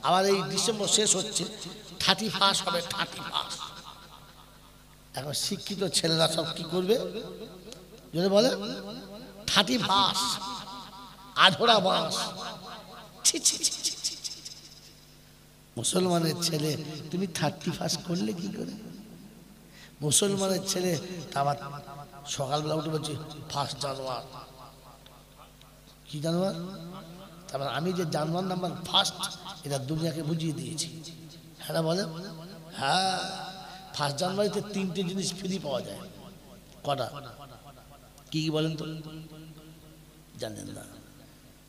আবার এই ডিসেম্বর শেষ হচ্ছে 31 হবে 31। এখন শিক্ষিত ছেলেরা সব কি করবে যদি বলে 31 আধরা মাস। মুসলমানের ছেলে তুমি 31 করলে কি করে? মুসলমানের ছেলে আবার সকালবেলা উঠে বলছি 1 জানুয়ারি। কি জানুয়ারি? তারপর আমি যে জানুয়ারি নাম্বার 1 এটা দুনিয়াকে বুঝিয়ে দিয়েছি। হ্যাঁ বলে হ্যাঁ 1 জানুয়ারিতে 3টে জিনিস ফ্রি পাওয়া যায়। কটা? কি কি বলেন তো? জানেন না?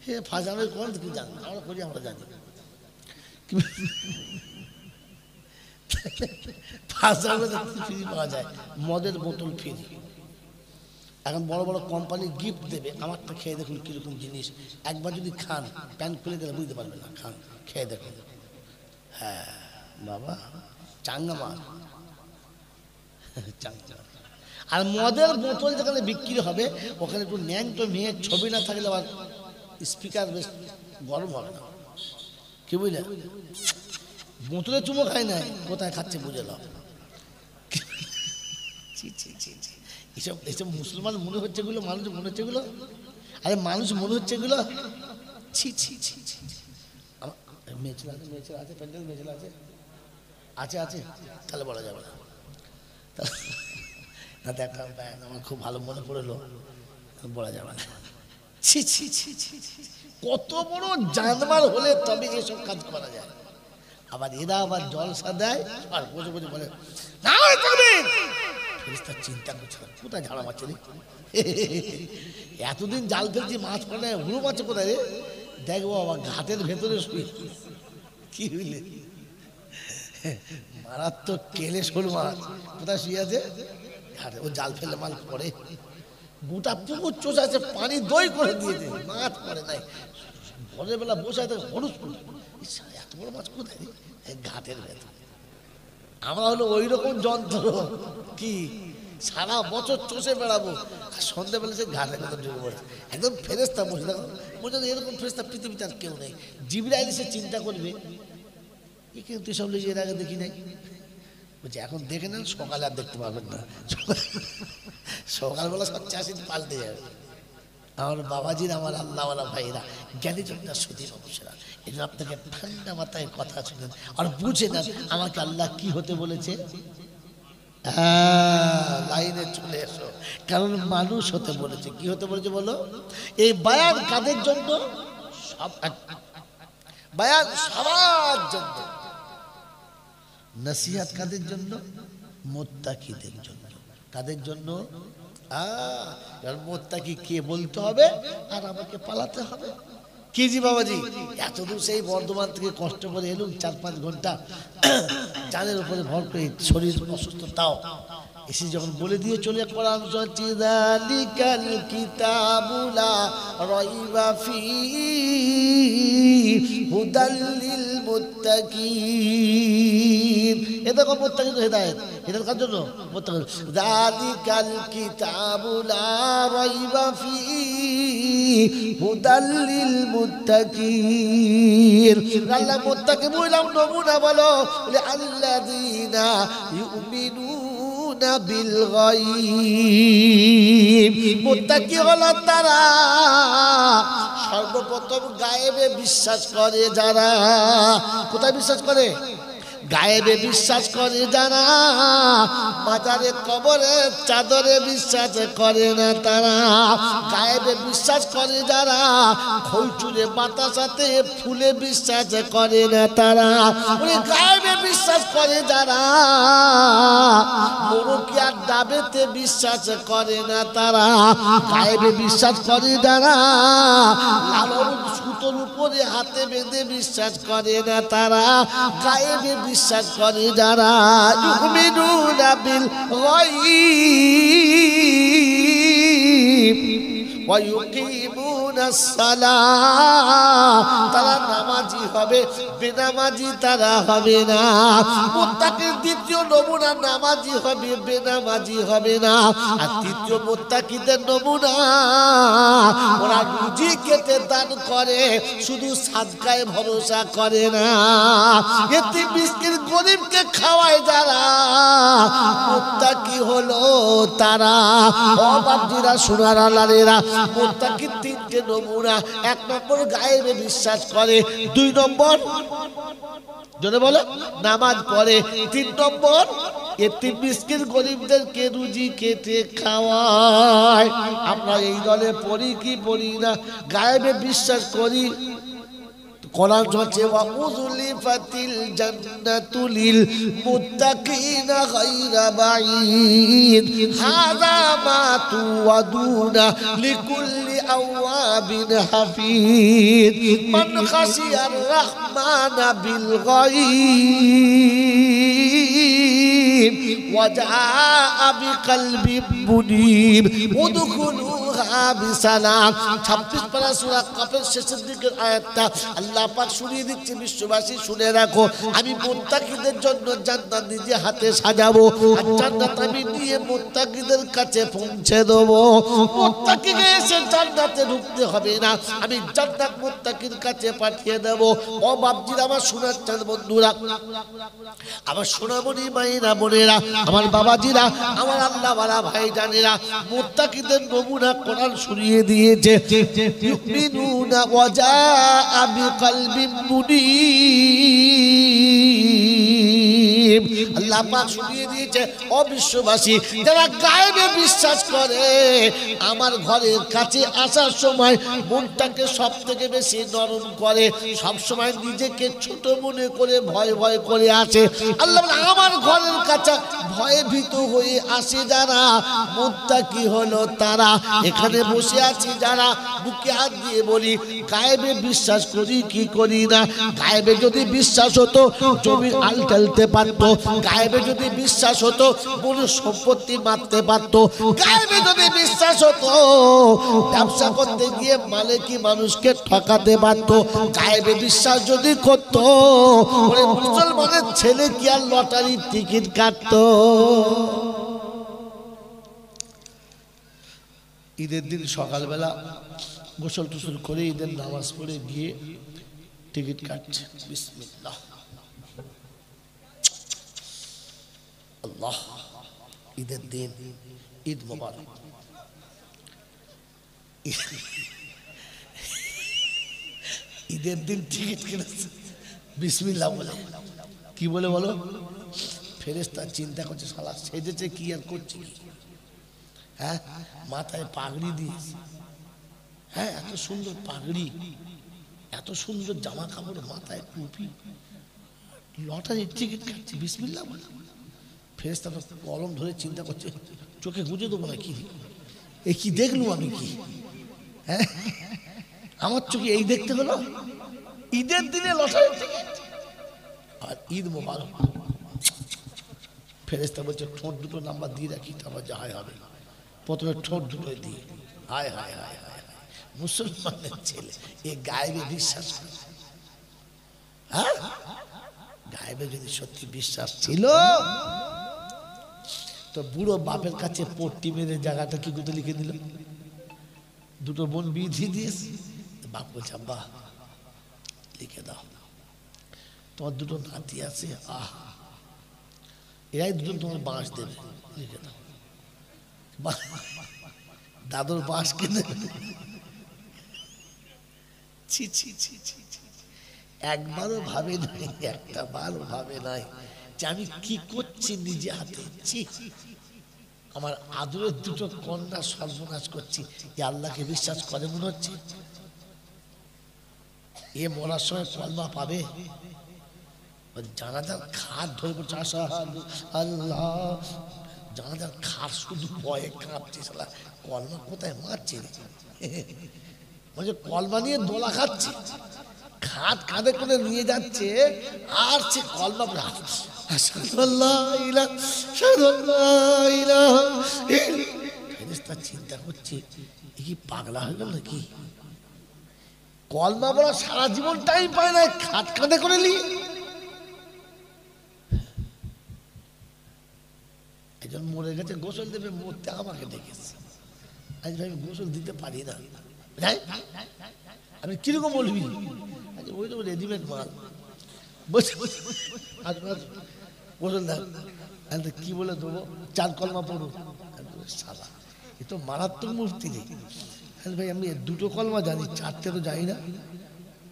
হে 1 জানুয়ারি করেন তো কি জানেন? আমরা করি, আমরা জানি। 1 জানুয়ারিতে ফ্রি পাওয়া যায় মদের বোতল ফ্রি। এখন বড় বড় কোম্পানি গিফট দেবে, আমারটা খেয়ে দেখুন কিরকম জিনিস। একবার যদি খান প্যান্ট খুলে গেলে বুঝতে পারবেন না, খান খেয়ে দেখুন। হ্যাঁ বাবা চাঙ্গা মাল, চাঙ্গা। আর মদের বোতল যেখানে বিক্রি হবে ওখানে একটু ন্যাংটো মেয়ের ছবি না থাকলে আবার স্পিকার বেশ গরম হবে না। কি বুঝলে? বোতলে চুমো খায় না, কোথায় খাচ্ছে বুঝে নাও। এসব এসব মুসলমান মনে হচ্ছে এগুলো, মানুষ মনে হচ্ছে এগুলো, আরে মানুষ মনে হচ্ছে এগুলো। ছি ছি ছি ছি। মেয়েছিল আছে, মেয়েছিল আছে, প্যান্ডেল মেয়েছিল আছে, আছে আছে, তাহলে বলা যাবে না। না দেখা আমার খুব ভালো মনে পড়লো, বলা যাবে না। ছি ছি ছি ছি, কত বড় জানমার হলে তবে এসব কাজ করা যায়। আবার এরা আবার জলসা দেয় আর বসে বসে বলে না ফেরেশতা চিন্তা করছে কোথায় ঝাড়া মারছে রে, এতদিন জাল ফেলছি মাছ পড়ে হুড়ো মাছ কোথায় রে, দেখবো আবার ঘাটের ভেতরে শুয়ে। কি হইলে মারাত্মক কেলে শোল মাছ কোথায় শুয়ে আছে ঘাটে, ও জাল ফেলে মাল পড়ে। গোটা পুকুর চষে আছে, পানি দই করে দিয়েছে, মাছ পড়ে নাই। ভোরের বেলা বসে আছে হলুদ করে, এত বড় মাছ কোথায় ঘাটের ভেতর। আমরা হলো ওই রকম যন্ত্র কি সারা বছর চষে বেড়াবো, আর সন্ধ্যাবেলা সে ঘাটের ভেতর ঢুকে পড়ে। একদম ফেরেশতা বসে থাকো, বলছে এরকম ফেরেশতা পৃথিবীতে আর কেউ নেই। জিবরাইল এসে চিন্তা করবে এ কিন্তু সব লিখে এর আগে দেখি নাই। বলছে এখন দেখে নেন, সকালে আর দেখতে পাবেন না, সকালবেলা সব চাষি পাল্টে যাবে। আমার বাবাজির, আমার আল্লাহওয়ালা ভাইরা, জ্ঞানী জনতা সুধী মানুষেরা, এটা আপনাকে ঠান্ডা মাথায় কথা শুনেন আর বুঝে নেন আমাকে আল্লাহ কি হতে বলেছে। লাইনে চলে এসো, কারণ মানুষ হতে বলেছে। কি হতে বলেছে বলো? এই বায়ান কাদের জন্য? বায়ান সবার জন্য। নসিহত কাদের জন্য? মুত্তাকিদের জন্য। কাদের জন্য? মোত্তাকি কে বলতে হবে আর আমাকে পালাতে হবে। কি জি বাবাজি, এতদূর সেই বর্ধমান থেকে কষ্ট করে এলুম 4-5 ঘন্টা চাঁদের উপরে ভর করে, শরীর অসুস্থ, তাও এসে যখন বলে দিয়ে চলে কোরআন যালিকাল কিতাবুলা রাইবা ফিহি হুদাল লিল মুত্তাকিন। এ দেখো মুত্তাকিদের হেদায়েত, এটা কার জন্য? মুত্তাকিন। যালিকাল কিতাবুলা রাইবা ফিহি হুদাল লিল মুত্তাকিন। আল্লাহ মুত্তাকি বললাম নমুনা বলো, আল্লাযীনা ইউমিনুনা বিল গায়ব। মুত্তাকি হলো তারা সর্বপ্রথম গায়েবে বিশ্বাস করে যারা। কোথায় বিশ্বাস করে? গায়েবে বিশ্বাস করে যারা। মাজারে কবরে চাদরে বিশ্বাস করে না তারা। গায়েবে বিশ্বাস করে যারা। খৈচুরে বাতাসাতে ফুলে বিশ্বাস করে না তারা। গায়েবে বিশ্বাস করে যারা। মরকিয়ার ডাবেতে বিশ্বাস করে না তারা। গায়েবে বিশ্বাস করে যারা। লালন সুতোর উপরে হাতে বেঁধে বিশ্বাস করে না তারা। গায়েবে বিশ্বাস করে যারা। ইউমিনুনা বিল গায়ব। ওয়া ইউকিমুনাস সালাহ, তারা নামাজি হবে, বেনামাজি তারা হবে না। মুত্তাকির দ্বিতীয় নমুনা নামাজি হবে, বেনামাজি হবে না। আর তৃতীয় মুত্তাকিদের নমুনা, ওরা রুজি কেটে দান করে, শুধু সাদকায় ভরসা করে না। এতিম মিসকিন গরিবকে খাওয়ায় যারা, মুত্তাকি হলো তারা। ও বাপজিরা সোনার আল্লাহরা, মুত্তাকির তিনটে নমুনা। এক নম্বর গায়েবে বিশ্বাস করে, দুই নম্বর জোরে বলো নামাজ পড়ে, তিন নম্বর এতিম মিসকিন গরিবদেরকে রুজি কেটে খাওয়ায়। আমরা এই দলে পড়ি কি পড়ি না? গায়েবে বিশ্বাস করি। কোরআন বলছে ওয়া উযলিফাতিল জান্নাতু লিল মুত্তাকিনা গায়রা বাঈদ, হাযা মা তুআদুনা লিকুল্লি আওয়াবিন হাফিজ, মান খাশিয়ার রাহমানা বিল গায়ব ওয়া জাআ বিকলবিন মুনীব উদখুলুহা বিসালাম। 26 পারা সূরা কাফের শেষের দিকের আয়াতটা আল্লাহ পাক শুনিয়ে দিচ্ছে, বিশ্ববাসী শুনে রাখো, আমি মুত্তাকিদের জন্য জান্নাত নিজে হাতে সাজাবো, আর জান্নাত আমি নিয়ে মুত্তাকিদের কাছে পৌঁছে দেবো। মুত্তাকিকে এসে জান্নাতে ঢুকতে হবে না, আমি জান্নাত মুত্তাকির কাছে পাঠিয়ে দেবো। ও বাপজিরা, আমার শোনাচ্ছেন বন্ধুরা, আমার সোনামণি মায়েরা বোনেরা, আমার বাবাজিরা, আমার আল্লাহওয়ালা ভাইজানেরা, মুত্তাকিদের নমুনা কোরআন শুনিয়ে দিয়েছে। ইউমিনুনা ওয়া জাআ বিকলবিন মুনীব, আল্লাহ পাক শুনিয়ে দিয়েছে। ও বিশ্ববাসী, যারা গায়েবে বিশ্বাস করে, আমার ঘরের কাছে আসার সময় মনটাকে সব থেকে বেশি নরম করে, সব সময় নিজেকে ছোট মনে করে ভয় ভয় করে আসে। আল্লাহ আমার ঘরের কাছে ভয়ে ভীত হয়ে আসে যারা, মুত্তাকি হলো তারা। এখানে বসে আছি যারা, বুকে হাত দিয়ে বলি, গায়েবে বিশ্বাস করি কি করি না? গায়েবে যদি বিশ্বাস হতো জমি আলটালতে পারতো, গায়েবে যদি বিশ্বাস হতো বড় সম্পত্তি মারতে পারতো, গায়েবে যদি বিশ্বাস হতো ব্যবসা করতে গিয়ে মালিকি মানুষকে ঠকাতে পারতো, গায়েবে বিশ্বাস যদি করতো মুসলমানের ছেলে কি আর লটারির টিকিট কাটতো? ঈদের দিন সকালবেলা গোসল টোসল করে ঈদের নামাজ পড়ে গিয়ে টিকিট কাটছে, বিসমিল্লাহ আল্লাহ, ঈদের দিন, ঈদ মোবারক। ঈদের দিন টিকিট কিনেছে, বিসমিল্লাহ বলে, কি বলে বলো? ফেরেশতা চিন্তা করছে, শালা সেজেছে কি আর করছে কি? হ্যাঁ, মাথায় পাগড়ি দিয়েছে, হ্যাঁ এত সুন্দর পাগড়ি, এত সুন্দর জামা কাপড়, মাথায় টুপি, লটারির টিকিট কাটছে, বিসমিল্লাহ বলে। ফেরেশতা কলম ধরে চিন্তা করছে, চোখে গুঁজে দেবো না কি? এই কি দেখলু আমি কি? হ্যাঁ, আমার চোখে এই দেখতে হলো? ঈদের দিনে লটারির টিকিট আর ঈদ মোবারক। ফেরেশতা বলছে ঠোঁট দুটো নাম্বার দিয়ে রাখি, তারপর যা হয় হবে। প্রথমে ঠোঁট দুটো দিয়ে, হায় হায় হায় হায়, মুসলমানের ছেলে এ গায়েবে বিশ্বাস করে। হ্যাঁ, গায়েবে যদি সত্যি বিশ্বাস ছিল তো বুড়ো বাপের কাছে পট্টি মেরে জায়গাটা কি করে লিখে দিল? দুটো বোন বিধি দিয়েছে, বাপ বলছে আব্বা লিখে দাও, তোমার দুটো নাতি আছে, আহ এরাই দুটো তোমার বাঁশ দেবে, লিখে দাও। দাদুর বাঁশ কিনে ছি ছি ছি ছি ছি, একবারও ভাবে নাই, একটা বারও ভাবে নাই যে আমি কি করছি নিজে হাতে। ছি, আমার আদরের দুটো কন্যা সর্বনাশ করছি, এ আল্লাহকে বিশ্বাস করে মনে হচ্ছে? এ মরার সময় কলমা পাবে? জানাজার খাট ধরে পড়ছে, আল্লাহ, জানাজার খাট শুধু ভয়ে কাঁপছে, শালা কলমা কোথায় মারছে, কলমা নিয়ে দোলা খাচ্ছে, খাট কাঁধে করে নিয়ে যাচ্ছে, আর সে কলমা ফেরেশতা চিন্তা করছে এ কি পাগলা হয়ে গেল নাকি, কলমা বলা সারা জীবন টাইম পায় না, খাট কাঁধে করে নিয়ে একজন মরে গেছে, গোসল দেবে, মরতে আমাকে ডেকেছে। আজ ভাই গোসল দিতে পারি না। আমি কিরকম বলবি? ওই তো রেডিমেড মাল, গোসল দেখ। কি বলে দেবো? 4 কলমা পড়ো। সালা এ তো মারাত্মক মূর্তি রে। ভাই আমি 2টো কলমা জানি, 4টে তো জানি না।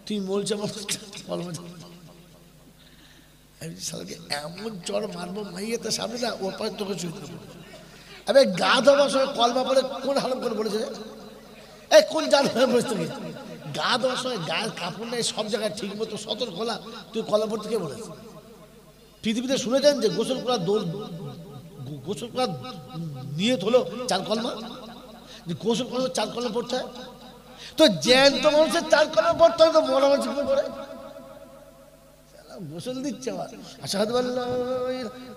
তুই বলছো আমার কলমা জানি? এমন চড় মারবো মাইয়েতে সামনে না, ওর পরে তোকে শুনতে পারবো। আরে গা ধোবার সময় কলমা পড়ে কোন হারাম করে বলেছে? এই কোন জান বলেছে তুমি? গা ধোয়ার সময় গায়ের কাপড় নেই, সব জায়গায় ঠিক মতো সতর্ক খোলা, তুই কলমা পড়তে কে বলেছে? পৃথিবীতে শুনেছেন যে গোসল করার নিয়ত হলো 4 কলমা, যে গোসল করার 4 কলমা পড়তে হয়। তো জ্যান্ত মানুষের 4 কলমা পড়তে হয়, তো মরা মানুষ কি করে? গোসল দিচ্ছে আবার আশহাদু আল্লাহ,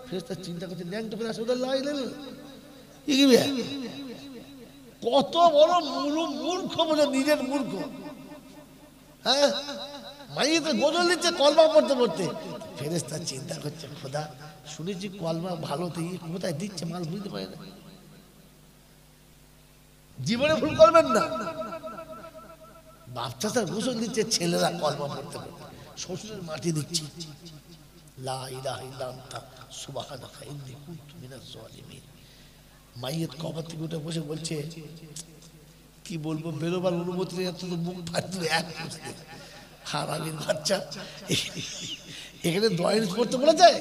ফেরেশতা চিন্তা করছে ন্যাংটা ফেরে আশহাদু আল্লাহ কত বড় মূর্খ, বলে নিজের মূর্খ। হ্যাঁ, মাইয়েতে গোসল দিচ্ছে কলমা পড়তে পড়তে। ফেরেশতা চিন্তা করছে খোদা শুনেছি কলমা ভালো, থেকে কোথায় দিচ্ছে মাল বুঝতে পারে না। জীবনে ভুল করবেন না। বাচ্চা স্যার গোসল দিচ্ছে, ছেলেরা কলমা পড়তে পড়তে শ্বশুরের মাটি দিচ্ছে, লা ইলাহা ইল্লা আনতা সুবহানাকা ইন্নী কুনতু মিনাজ জালিমিন। মাইয়েত কবর থেকে উঠে বসে বলছে কি বলবো, বেরোবার অনুমতি নেই, তো মুখ ফাটলে এক বসতে হারামির বাচ্চা। এখানে দয়ের করতে বলা যায়?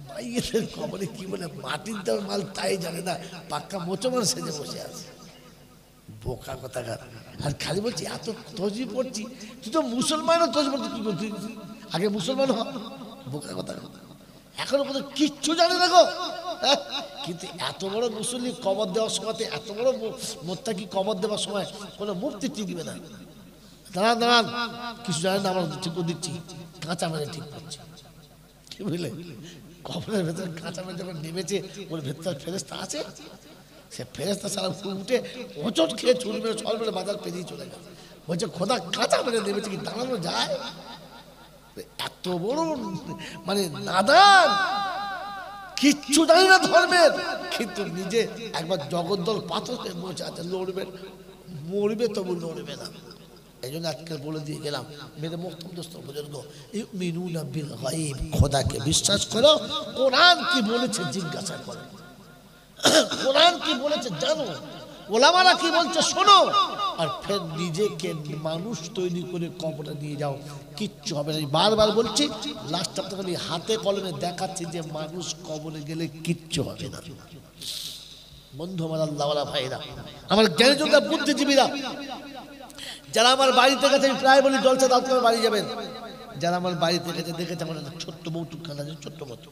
মাইয়েতের কবরে কি বলে মাটির দেওয়ার মাল তাই জানে না, পাক্কা মোচমান সেজে বসে আছে। বোকা কথাকার। আর খালি বলছি এত তসবি পড়ছি, তুই তো মুসলমানও তসবি পড়ছি, কি করছিস? আগে মুসলমান হ। বোকা কথা, এখনো পর্যন্ত কিচ্ছু জানে না গো। কিন্তু এত বড় মুসল্লি কবর দেওয়ার সময়, এত বড় মোত্তাকি কবর দেওয়ার সময় কোনো মুক্তি টিকবে না। দাঁড়ান দাঁড়ান, কিছু জানেন না, আমরা ঠিক করে দিচ্ছি, কাঁচা মেরে ঠিক করছি। কি বুঝলে? কবরের ভেতরে কাঁচা মেরে যখন নেমেছে, ওর ভেতর ফেরেশতা আছে, সে ফেরেশতা সারা উঠে হোঁচট খেয়ে ছুরি মেরে ছল মেরে বাজার পেরিয়ে চলে গেল। বলছে খোদা কাঁচা মেরে নেমেছে, কি দাঁড়ানো যায়? এত বড় মানে নাদান, কিচ্ছু জানি না ধর্মের, কিন্তু নিজে একবার জগদ্দল পাথর বসে আছে, লড়বে মরবে তবু লড়বে না। এই জন্য আজকে বলে দিয়ে গেলাম, মেরে মোহতরম দোস্ত বুজুর্গ, ইউমিনুনা বিল গায়ব, খোদাকে বিশ্বাস করো। কোরআন কি বলেছে জিজ্ঞাসা করো, কোরআন কি বলেছে জানো, ওলামারা কি বলছে শোনো, আর ফের নিজেকে মানুষ তৈরি করে কবরে নিয়ে যাও, কিচ্ছু হবে না। বারবার বলছি, লাস্টটা তো খালি হাতে কলমে দেখাচ্ছি যে মানুষ কবরে গেলে কিচ্ছু হবে না। বন্ধু আমার, আল্লাহওয়ালা ভাইরা, আমার জ্ঞানীজনরা, বুদ্ধিজীবীরা, যারা আমার বাড়িতে গেছে, আমি প্রায় বলি জলসা দাও তোমার বাড়ি যাবেন, যারা আমার বাড়িতে গেছে দেখেছে আমার একটা ছোট্ট বৌটুকখানা আছে, ছোট্ট মতো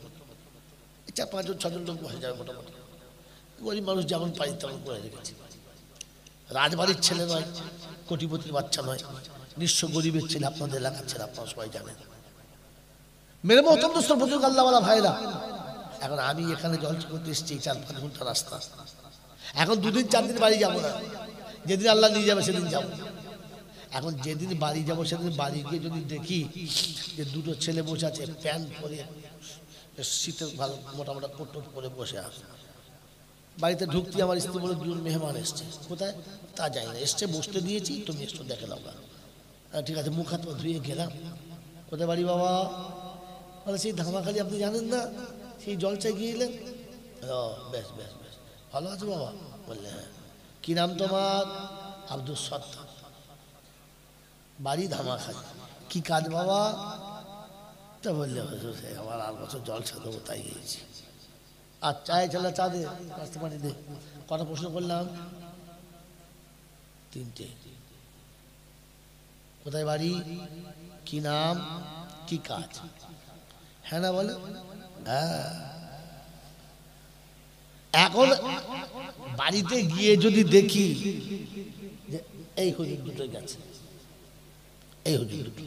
4-5 জন 6 জন লোক বসে যাবে মোটামুটি। গরিব মানুষ যেমন পারি তেমন করে রেখেছি। রাজবাড়ির ছেলে নয়, কোটিপতির বাচ্চা নয়, নিঃস্ব গরিবের ছেলে, আপনাদের এলাকার ছেলে, আপনারা সবাই জানেন। মেরে মোহতরম দোস্ত বুজুর্গ, আল্লাহওয়ালা ভাইরা, এখন আমি এখানে জলসা করতে এসেছি 4-5 ঘন্টা রাস্তা। এখন 2 দিন 4 দিন বাড়ি যাবো না, যেদিন আল্লাহ নিয়ে যাবে সেদিন যাবো। এখন যেদিন বাড়ি যাবো সেদিন বাড়ি গিয়ে যদি দেখি যে 2টো ছেলে বসে আছে, প্যান্ট পরে, শীতের ভালো মোটা মোটা কোট টোট পরে বসে আছে, বাড়িতে ঢুকতে আমার স্ত্রী বলে 2 জন মেহমান এসছে। কোথায় তা জানি না, এসছে, বসতে দিয়েছি, তুমি একটু দেখে দাও। ঠিক আছে, মুখ হাত ধুয়ে গেলাম। কোথায় বাড়ি বাবা? বলে সেই ধামাখালি, আপনি জানেন না, সেই জলসায় গিয়েলেন। ও বেশ বেশ বেশ, ভালো আছে বাবা? বললে হ্যাঁ। কি নাম তোমার? আব্দুল সত্তার, বাড়ি ধামাখালি। কি কাজ বাবা? তা বললে আমার 8 বছর জলসা দেবো, তাই গিয়েছি। আর চায় ছেলে চা দে, নাস্তা পানি দে। কটা প্রশ্ন করলাম? 3টে। কোথায় বাড়ি? কি নাম? কি কাজ? হ্যাঁ না বলে? হ্যাঁ। এখন বাড়িতে গিয়ে যদি দেখি যে এই হুজুর দুটো গেছে, এই হুজুর দুটো,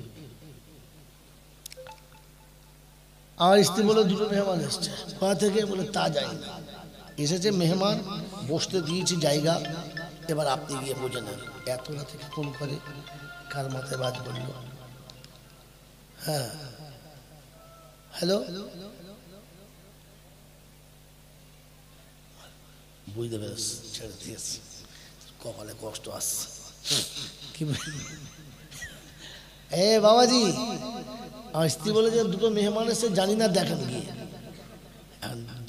আমার স্ত্রী বলে 2টো মেহমান এসছে, কোথা থেকে? বলে তা যাই না। এসেছে মেহমান, বসতে দিয়েছি জায়গা, এবার আপনি গিয়ে বোঝে নেন। এত রাতে ফোন করে কার মাথায় বাজ পড়ল? হ্যাঁ, হ্যালো, বুঝতে পেরেছ, ছেড়ে দিয়েছি, কপালে কষ্ট আসছে। কি এ বাবাজি, আমার স্ত্রী বলে যে দুটো মেহমান এসে, জানি না, দেখেন গিয়ে।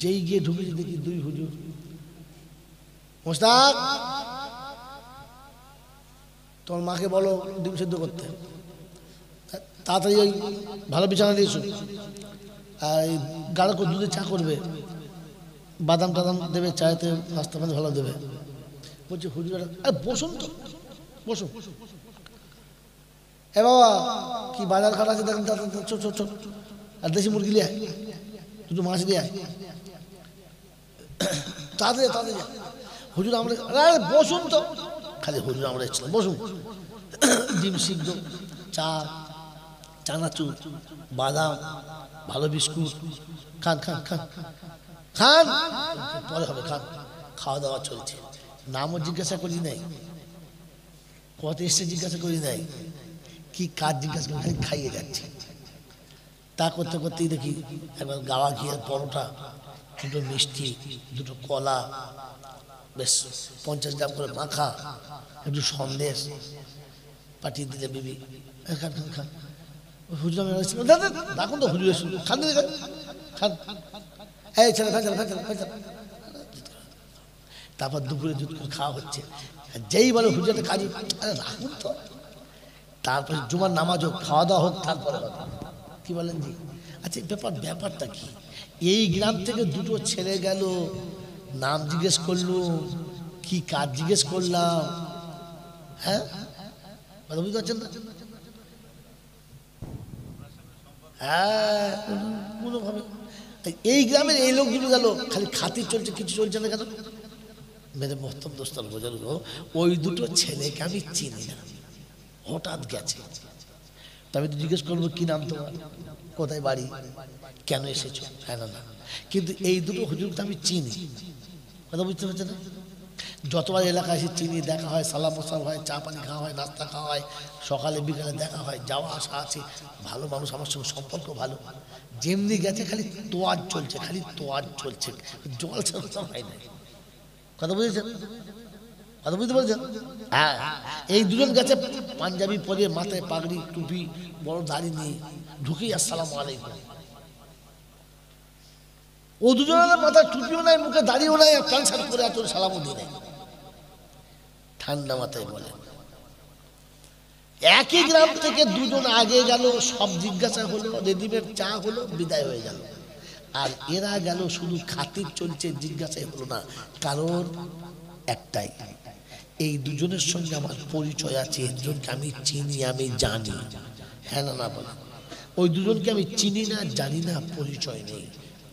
যেই গিয়ে ঢুকেছি দেখি দুই হুজুর। মোস্তাক, তোমার মাকে বলো ডিম সেদ্ধ করতে, তাড়াতাড়ি ওই ভালো বিছানা দিয়েছো, আর এই গাঢ় করে দুধে চা করবে, বাদাম টাদাম দেবে, চায়েতে নাস্তা পানি ভালো দেবে। বলছে হুজুর, আরে বসুন তো, বসুন। এ বাবা, কি বাজার ঘাট আছে দেখেন, ছোট ছোট, আর দেশি মুরগি লিয়ে আয়, দুটো মাছ দিয়ে আয়, তাড়াতাড়ি তাড়াতাড়ি। হুজুর আমরা, আরে বসুন তো, খালি হুজুর আমরা এসেছিলাম, বসুন। ডিম সিদ্ধ, চা, চানাচুর, বাদাম, ভালো বিস্কুট, খান খান খান খান, পরে হবে, খান। খাওয়া দাওয়া চলছে। নামও জিজ্ঞাসা করি নাই, কত এসছে জিজ্ঞাসা করি নাই, কি কাজ জিজ্ঞাসা করি, খালি খাইয়ে যাচ্ছে। তা করতে করতেই দেখি একবার গাওয়া ঘিয়ের পরোটা, দুটো মিষ্টি, দুটো কলা, বেশ 50 গ্রাম করে মাখা, একটু সন্দেশ পাঠিয়ে দিলে বিবি, খান খান খান। হুজুর আমি দেখুন তো, হুজুর খান দিলে খান, এই ছেলে খান, খান খান খান। তারপর দুপুরে দুধ করে খাওয়া হচ্ছে। যেই বলে হুজুরটা কাজী, আরে রাখুন তো, তারপরে জুমার নামাজ হোক, খাওয়া দাওয়া হোক, তারপরে কি বলেন জি? আচ্ছা, ব্যাপারটা কি? এই গ্রাম থেকে দুটো ছেলে গেল, নাম জিজ্ঞেস করলো, কি কাজ জিজ্ঞেস করলাম, হ্যাঁ, কথা বুঝতে পারছেন না? হ্যাঁ, কোনোভাবে এই গ্রামের এই লোক দুটো গেল, খালি খাতির চলছে, কিছু চলছে না কেন? মেরে মোহতম দোস্তার বুজুর্গ, ওই দুটো ছেলেকে আমি চিনি না, হঠাৎ গেছে। তবে তো জিজ্ঞেস করবো কি নাম তোমার, কোথায় বাড়ি, কেন এসেছো, হ্যাঁ না না। কিন্তু এই দুটো হুজুরকে আমি চিনি, কথা বুঝতে পারছে না? যতবার এলাকায় এসে চিনি, দেখা হয়, সালাম মোসাম হয়, চা পানি খাওয়া হয়, নাস্তা খাওয়া হয়, সকালে বিকালে দেখা হয়, যাওয়া আসা আছে, ভালো মানুষ, আমার সঙ্গে সম্পর্ক ভালো। যেমনি গেছে খালি তোয়াজ চলছে, খালি তোয়াজ চলছে, জল ছাড়া হয় না। কথা বুঝেছেন? কথা বুঝতে পারছেন? হ্যাঁ, এই দুজন গেছে পাঞ্জাবি পরে, মাথায় পাগড়ি, টুপি, বড় দাড়ি নিয়ে, ঢুকেই আসসালামু আলাইকুম। ও দুজনের মাথায় টুপিও নাই, মুখে দাড়িও নাই, প্যান্ট শার্ট পরে এত সালামও দিয়ে নেই, ঠান্ডা মাথায় বলে। একই গ্রাম থেকে দুজন আগে গেল, সব জিজ্ঞাসা হলো, রেডিমেড চা হলো, বিদায় হয়ে গেল। আর এরা গেল শুধু খাতির চলছে, জিজ্ঞাসাই হলো না। কারণ একটাই, এই দুজনের সঙ্গে আমার পরিচয় আছে, দুজনকে আমি চিনি, আমি জানি, হ্যাঁ না না বলে। ওই দুজনকে আমি চিনি না, জানি না, পরিচয় নেই।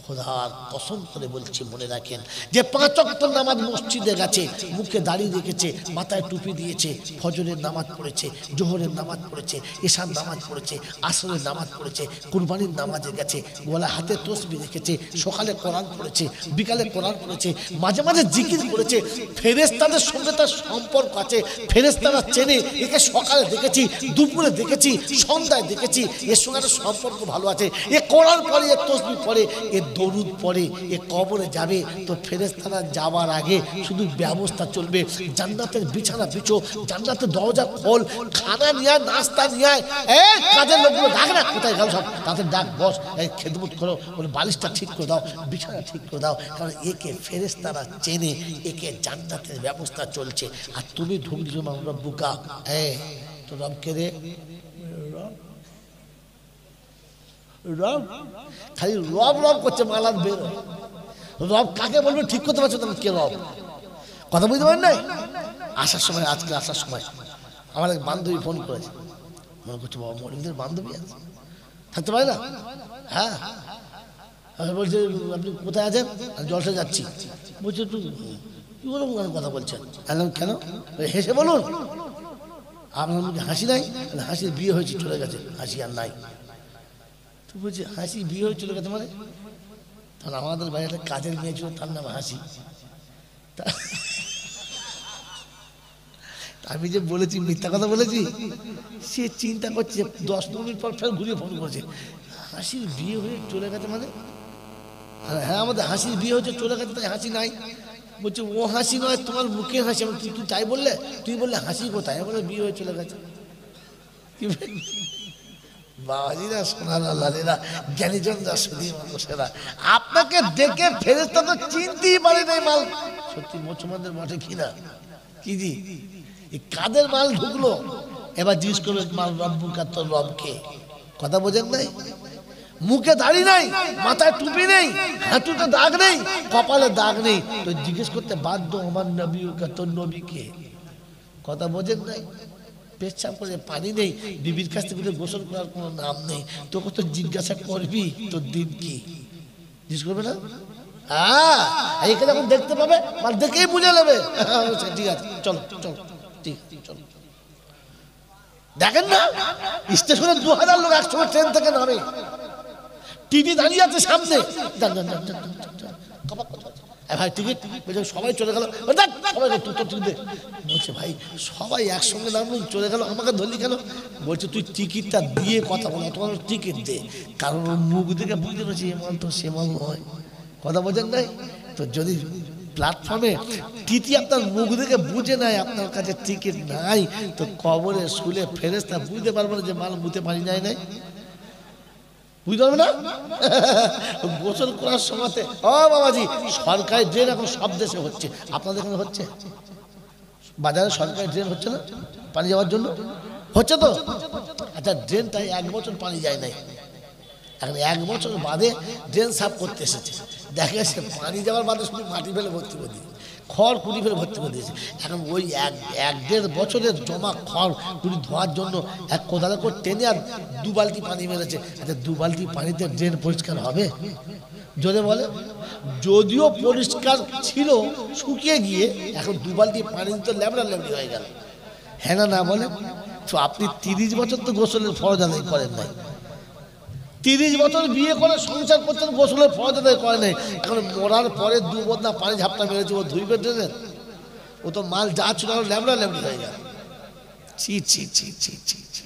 খোদার কসম করে বলছি, মনে রাখেন যে 5 ওয়াক্ত নামাজ মসজিদে গেছে, মুখে দাড়ি রেখেছে, মাথায় টুপি দিয়েছে, ফজরের নামাজ পড়েছে, জোহরের নামাজ পড়েছে, ঈশার নামাজ পড়েছে, আসরের নামাজ পড়েছে, কুরবানির নামাজে গেছে, গলা হাতে তসবিহ রেখেছে, সকালে কোরআন পড়েছে, বিকালে কোরআন পড়েছে, মাঝে মাঝে জিকির করেছে। ফেরেশতাদের সঙ্গে তার সম্পর্ক আছে, ফেরেশতারা চেনে একে, সকালে দেখেছি, দুপুরে দেখেছি, সন্ধ্যায় দেখেছি, এর সঙ্গে একটা সম্পর্ক ভালো আছে। এ কোরআন পড়ে, এ তসবিহ পড়ে, এ দরুদ পড়ে, এ কবরে যাবে তো ফেরেশতারা যাওয়ার আগে শুধু ব্যবস্থা চলবে, জান্নাতের বিছানা বিছো, জান্নাতের দরজা খোল, খানা নিয়ে আয়, নাস্তা নিয়ে আয়, এই কাজের লোকগুলো ডাক না, কোথায় গেল সব, তাদের ডাক, বস, এই খেদমত করো, ওর বালিশটা ঠিক করে দাও, বিছানা ঠিক করে দাও। কারণ একে ফেরেশতারা চেনে, একে জান্নাতের ব্যবস্থা চলছে। আর তুমি ঢুকছো আমরা বুকা, তো রব কে রে, রব, খালি রব রব করছে, মালার বের। রব কাকে বলবে ঠিক করতে পারছো তুমি, কে রব? কথা বুঝতে পারেন নাই? আসার সময়, আজকে আসার সময় আমার এক বান্ধবী ফোন করেছে, মনে করছে বাবা মরিমদের বান্ধবী আছে, থাকতে পারে না। হ্যাঁ, বলছে আপনি কোথায় আছেন? জলসা যাচ্ছি। বলছে একটু কি বলুন কথা বলছেন? কেন? হেসে বলুন। আপনার মুখে হাসি নাই? হাসির বিয়ে হয়েছে, চলে গেছে, হাসি আর নাই। তো বলছে হাসি বিয়ে হয়ে চলে গেছে মানে? শোন, আমাদের বাড়ি একটা কাজের মেয়ে ছিল, তার নাম হাসি। আমি যে বলেছি মিথ্যা কথা বলেছি, সে চিন্তা করছে 10 মিনিট পর ফের ঘুরিয়ে ফোন করছে, হাসির বিয়ে হয়ে চলে গেছে মানে? হ্যাঁ, আমাদের হাসির বিয়ে হচ্ছে চলে গেছে, তাই হাসি নাই। বলছে ও হাসি নয়, তোমার মুখের হাসি। তুই তাই বললে? তুই বললে হাসি কোথায়? বলে বিয়ে হয়ে চলে গেছে। বাবাজিরা, সোনারা, লালেরা, জ্ঞানীজনরা, সুধী মানুষেরা, আপনাকে দেখে ফেরেশতা তো চিনতেই পারে নাই মাল সত্যি মুসলমানদের মাঠে কিনা। কি জি, কাদের মাল ঢুকলো? এবার জিজ্ঞেস করবে মাল রব্বুকা, তোর রবকে। কথা বোঝেন নাই? মুখে দাড়ি নাই, মাথায় টুপি নেই, হাঁটুতে দাগ নেই, কপালে দাগ নেই, তো জিজ্ঞেস করতে বাধ্য আমার নবীকা, তোর নবীকে। কথা বোঝেন নাই? পেচ্ছাপ করে পানি নেই, বিবির কাছ থেকে গোসল করার কোনো নাম নেই, তোকে তো জিজ্ঞাসা করবি তোর দিন কি। জিজ্ঞেস করবে না? হ্যাঁ, এখানে এখন দেখতে পাবে, আর দেখেই বুঝে নেবে। ঠিক আছে, চলো চলো, ঠিক চলো। দেখেন না, স্টেশনে 2000 লোক একসঙ্গে ট্রেন থেকে নামে, টিভি দাঁড়িয়ে আছে সামনে, ভাই টিকিট, সবাই চলে গেল। বলছে ভাই সবাই একসঙ্গে নামলো, চলে গেল, আমাকে ধরলি কেন? বলছে তুই টিকিটটা দিয়ে কথা বলো, তোমার টিকিট দে, কারণ ওর মুখ দেখে বুঝতে পারছি এ মাল তো সে মাল নয়। কথা বোঝেন নাই? তো যদি প্ল্যাটফর্মে টিটি আপনার মুখ দেখে বুঝে নেয় আপনার কাছে টিকিট নাই, তো কবরে শুলে ফেরেশতা বুঝতে পারবে না যে মাল বুঝতে পারি নাই। বুঝতে পারবে না? গোসল করার সময়তে ও বাবাজি, সরকারি ড্রেন এখন সব দেশে হচ্ছে, আপনাদের এখানে হচ্ছে? বাজারে সরকারি ড্রেন হচ্ছে না পানি যাওয়ার জন্য? হচ্ছে তো। আচ্ছা, ড্রেনটাই 1 বছর পানি যায় নাই, এখন 1 বছর বাদে ড্রেন সাফ করতে এসেছে, দেখা যাচ্ছে পানি যাওয়ার বাদে শুধু মাটি ফেলে ভর্তি করে দিয়েছে, খড় কুড়ি ফেলে ভর্তি করে দিয়েছে। এখন ওই 1-1.5 বছরের জমা খড় কুড়ি ধোয়ার জন্য এক কোদালে করে টেনে আর 2 বালতি পানি মেরেছে। আচ্ছা, 2 বালতি পানিতে ড্রেন পরিষ্কার হবে? জোরে বলে। যদিও পরিষ্কার ছিল, শুকিয়ে গিয়ে এখন 2 বালতি পানি তো ল্যাবড়া ল্যাবড়ি হয়ে গেল। হ্যাঁ না না বলে? তো আপনি 30 বছর তো গোসলের ফরজ আদায় করেন নাই, 30 বছর বিয়ে করে সংসার করছেন, গোসলের ফরজ আদায় করে নাই, এখন মরার পরে 2 বদনা পানি ঝাপটা মেরেছে, ও ধুইবে ড্রেনের? ও তো মাল যা ছিল ল্যাবড়া ল্যাবড়ি হয়ে গেল। ছি ছি ছি ছি ছি ছি।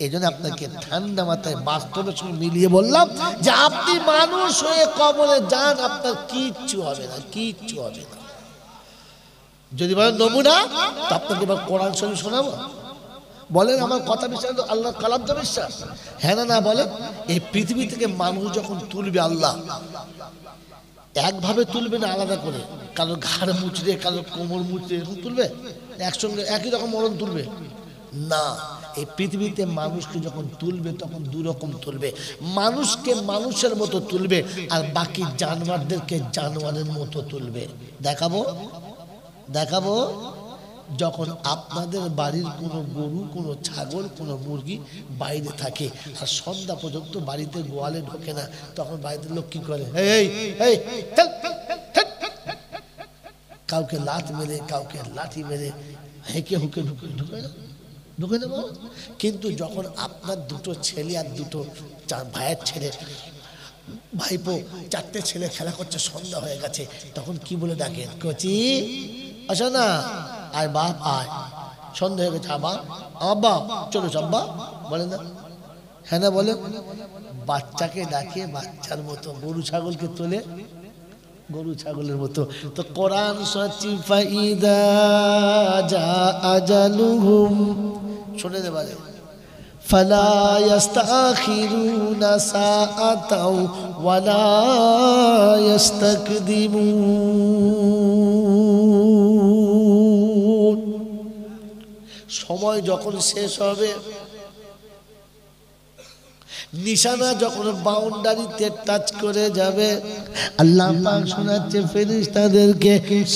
এই জন্য আপনাকে ঠান্ডা মাথায় বাস্তবের সঙ্গে মিলিয়ে বললাম যে আপনি মানুষ হয়ে কবরে যান, আপনার কিচ্ছু হবে না, কিচ্ছু হবে না। যদি বলেন নমুনা, তো আপনাকে এবার কোরআন শরীফ শোনাবো। বলেন আমার কথা বিশ্বাস, আল্লাহর কালাম তো বিশ্বাস? হ্যাঁ না না বলেন? এই পৃথিবী থেকে মানুষ যখন তুলবে, আল্লাহ একভাবে তুলবে না, আলাদা করে, কারোর ঘাড় মুচড়ে, কারোর কোমর মুচড়ে, এরকম তুলবে? একসঙ্গে একই রকম মরণ তুলবে না। এই পৃথিবীতে মানুষকে যখন তুলবে তখন 2 রকম তুলবে, মানুষকে মানুষের মতো তুলবে, আর বাকি জানোয়ারদেরকে জানোয়ারের মতো তুলবে। দেখাবো দেখাবো। যখন আপনাদের বাড়ির কোনো গরু, কোনো ছাগল, কোনো মুরগি বাইরে থাকে আর সন্ধ্যা পর্যন্ত বাড়িতে গোয়ালে ঢোকে না, তখন বাড়িতে লোক কি করে? এই এই কাউকে লাত মেরে, কাউকে লাঠি মেরে, হেঁকে হুকে ঢুকে ঢুকে না, ঢুকে নেব। কিন্তু যখন আপনার 2 ছেলে আর 2 ভাইয়ের ছেলে, ভাইপো 4টে ছেলে খেলা করছে, সন্ধ্যা হয়ে গেছে, তখন কি বলে ডাকেন? কচি আসো না, আয় বাপ আয়, সন্ধ্যা হয়ে গেছে, আবার আব্বা চলো আব্বা, বলে না? হ্যাঁ না বলে? বাচ্চাকে ডাকে বাচ্চার মতো, গরু ছাগলকে তোলে গরু ছাগলের মতো। তো কোরআন সচ্চি ফাইদা জা আজালুহুম, শুনে নেবারে, ফালা ইস্তাখিরুনা সাআতাও ওয়ালা ইস্তাকদিমুন। সময় যখন শেষ হবে, নিশানা যখন বাউন্ডারিতে টাচ করে যাবে, আল্লাহ পাক শোনাচ্ছে ফেরেশতাদেরকে,